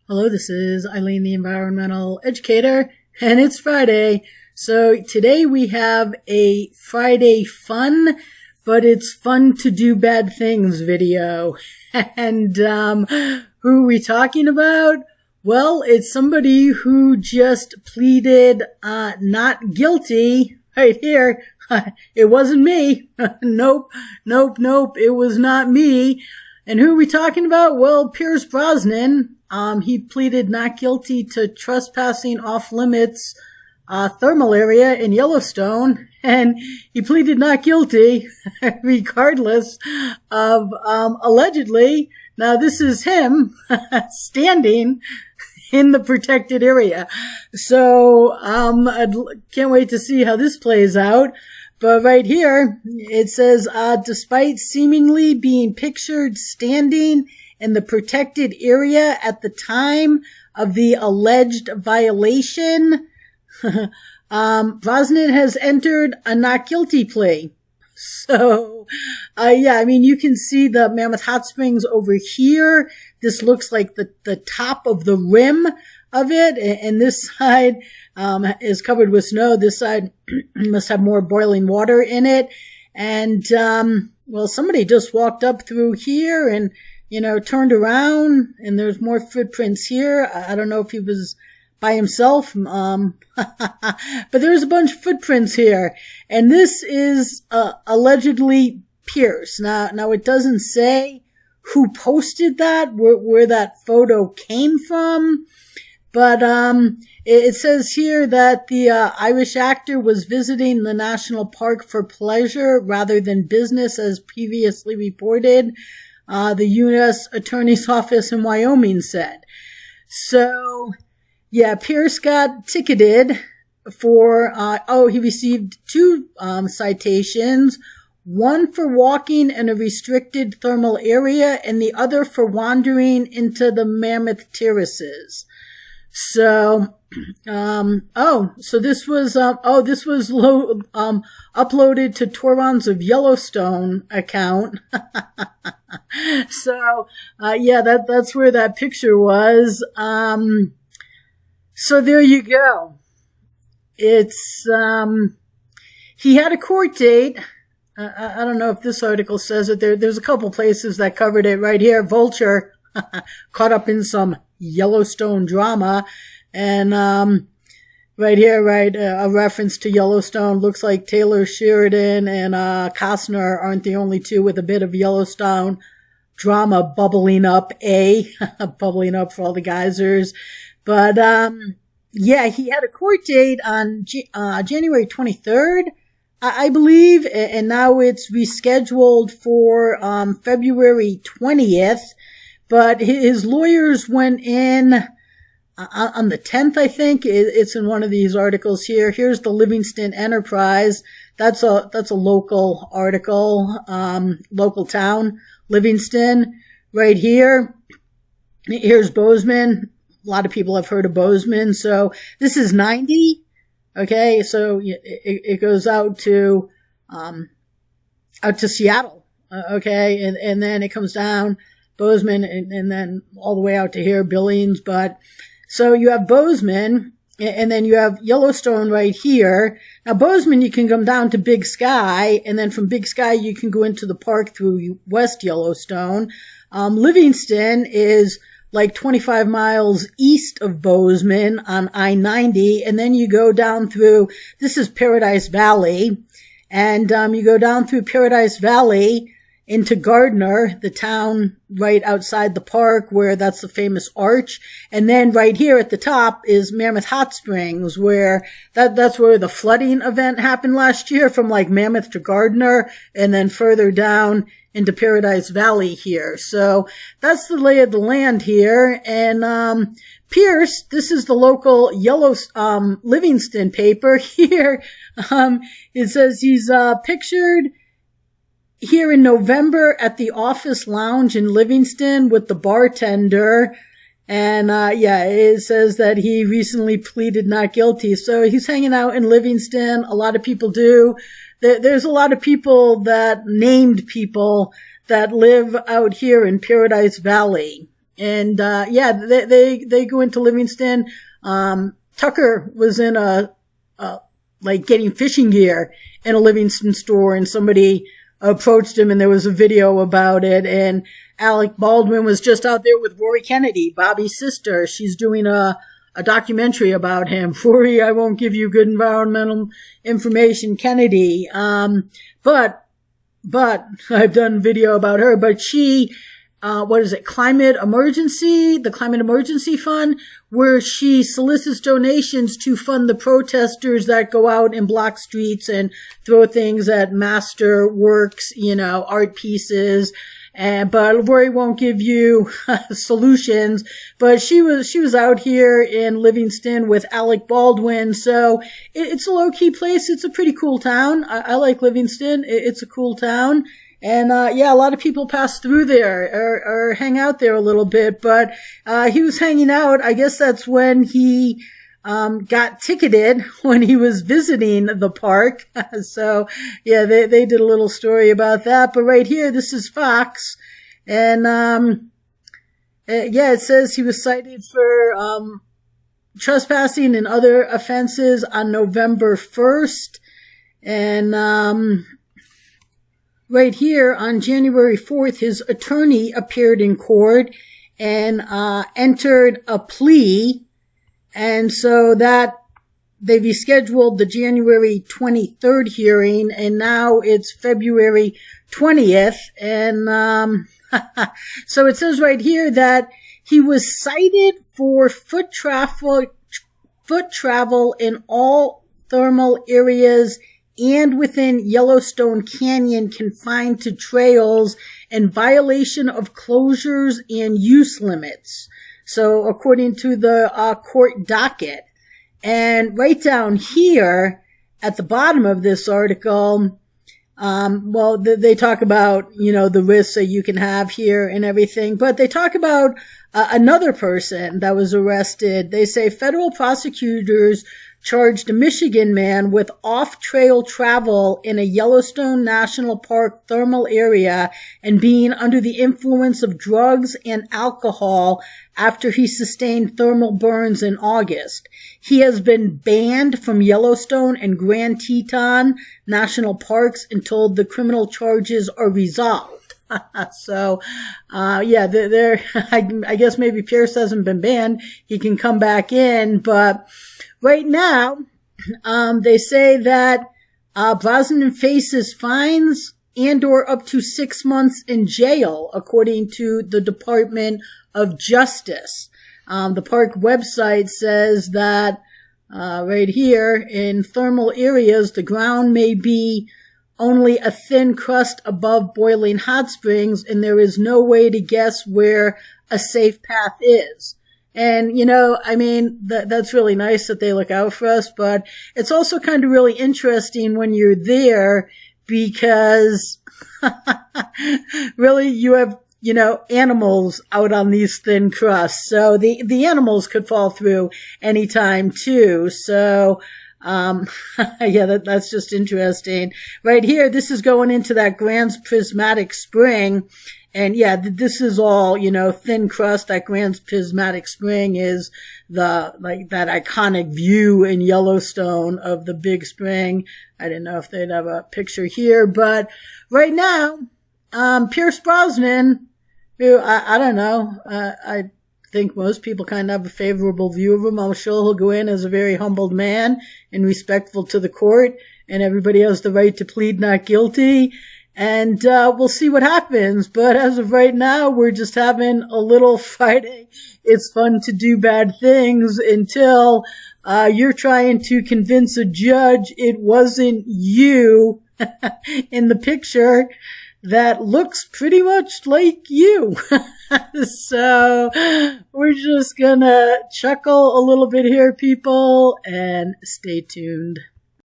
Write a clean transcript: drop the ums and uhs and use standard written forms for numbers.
Hello, this is Eileen, the environmental educator, and it's Friday. So today we have a Friday fun, but it's fun to do bad things video. And who are we talking about? Well, it's somebody who just pleaded not guilty right here. It wasn't me. Nope. It was not me. And who are we talking about? Well, Pierce Brosnan. He pleaded not guilty to trespassing off limits thermal area in Yellowstone, and he pleaded not guilty regardless of allegedly. Now this is him standing in the protected area. So I can't wait to see how this plays out. But right here, it says, despite seemingly being pictured standing in the protected area at the time of the alleged violation, Brosnan has entered a not guilty plea. So, you can see the Mammoth Hot Springs over here. This looks like the top of the rim of it, and this side is covered with snow. This side must have more boiling water in it. And, somebody just walked up through here and, turned around, and there's more footprints here. I don't know if he was by himself, but there's a bunch of footprints here. And this is allegedly Pierce. Now it doesn't say who posted that, where that photo came from. But it says here that the Irish actor was visiting the national park for pleasure rather than business, as previously reported, the U.S. Attorney's Office in Wyoming said. So, Pierce got ticketed for, he received two citations, one for walking in a restricted thermal area and the other for wandering into the Mammoth Terraces. So, so this was uploaded to Tourons of Yellowstone account. So, that's where that picture was. So there you go. It's, he had a court date. I don't know if this article says it. There's a couple places that covered it right here. Vulture caught up in some Yellowstone drama, and right here, a reference to Yellowstone. Looks like Taylor Sheridan and Costner aren't the only two with a bit of Yellowstone drama bubbling up. Bubbling up for all the geysers, but he had a court date on January 23rd, I believe, and now it's rescheduled for February 20th. But his lawyers went in on the 10th, I think. It's in one of these articles here. Here's the Livingston Enterprise. That's a local article, local town, Livingston. Right here. Here's Bozeman. A lot of people have heard of Bozeman. So this is 90. Okay. So it goes out to Seattle. Okay. And then it comes down Bozeman, and then all the way out to here, Billings. But so you have Bozeman, and then you have Yellowstone right here. Now Bozeman, you can come down to Big Sky, and then from Big Sky you can go into the park through West Yellowstone. Livingston is like 25 miles east of Bozeman on I-90, and then you go down through, this is Paradise Valley, and you go down through Paradise Valley into Gardner, the town right outside the park where that's the famous arch. And then right here at the top is Mammoth Hot Springs, where that's where the flooding event happened last year, from like Mammoth to Gardner, and then further down into Paradise Valley here. So that's the lay of the land here. And Pierce, this is the local Livingston paper here. It says he's pictured here in November at the Office Lounge in Livingston with the bartender. And, it says that he recently pleaded not guilty. So he's hanging out in Livingston. A lot of people do. There's a lot of named people that live out here in Paradise Valley. And yeah, they go into Livingston. Tucker was in like getting fishing gear in a Livingston store, and somebody approached him, and there was a video about it. And Alec Baldwin was just out there with Rory Kennedy, Bobby's sister. She's doing a documentary about him. Rory, I won't give you good environmental information, Kennedy. But I've done video about her, but she, what is it? The Climate Emergency Fund, where she solicits donations to fund the protesters that go out and block streets and throw things at master works, art pieces. But Rory won't give you solutions. But she was out here in Livingston with Alec Baldwin. So it's a low key place. It's a pretty cool town. I like Livingston. It's a cool town. And, yeah, a lot of people pass through there or hang out there a little bit. But, he was hanging out. I guess that's when he, got ticketed when he was visiting the park. So, yeah, they did a little story about that. But right here, this is Fox. And, yeah, it says he was cited for, trespassing and other offenses on November 1st. And, right here on January 4th, his attorney appeared in court and, entered a plea. And so that they rescheduled the January 23rd hearing, and now it's February 20th. And so it says right here that he was cited for foot travel in all thermal areas and within Yellowstone Canyon confined to trails and violation of closures and use limits. So according to the court docket. And right down here at the bottom of this article, well, they talk about, the risks that you can have here and everything, but they talk about another person that was arrested. They say federal prosecutors charged a Michigan man with off-trail travel in a Yellowstone National Park thermal area and being under the influence of drugs and alcohol after he sustained thermal burns in August. He has been banned from Yellowstone and Grand Teton National Parks until the criminal charges are resolved. So, yeah, I guess maybe Pierce hasn't been banned. He can come back in, but right now, they say that, Brosnan faces fines and or up to 6 months in jail, according to the Department of Justice. The park website says that, right here, in thermal areas, the ground may be only a thin crust above boiling hot springs, and there is no way to guess where a safe path is. And, that's really nice that they look out for us, but it's also kind of really interesting when you're there because really you have, animals out on these thin crusts. So the animals could fall through anytime too. So, yeah, that's just interesting. Right here, this is going into that Grand Prismatic Spring. And yeah, this is all, thin crust. That Grand Prismatic Spring is that iconic view in Yellowstone of the big spring. I didn't know if they'd have a picture here, but right now, Pierce Brosnan, who I don't know, I think most people kind of have a favorable view of him. I'm sure he'll go in as a very humbled man and respectful to the court, and everybody has the right to plead not guilty. And we'll see what happens. But as of right now, we're just having a little Friday. It's fun to do bad things until you're trying to convince a judge it wasn't you in the picture that looks pretty much like you. So we're just gonna chuckle a little bit here, people, and stay tuned.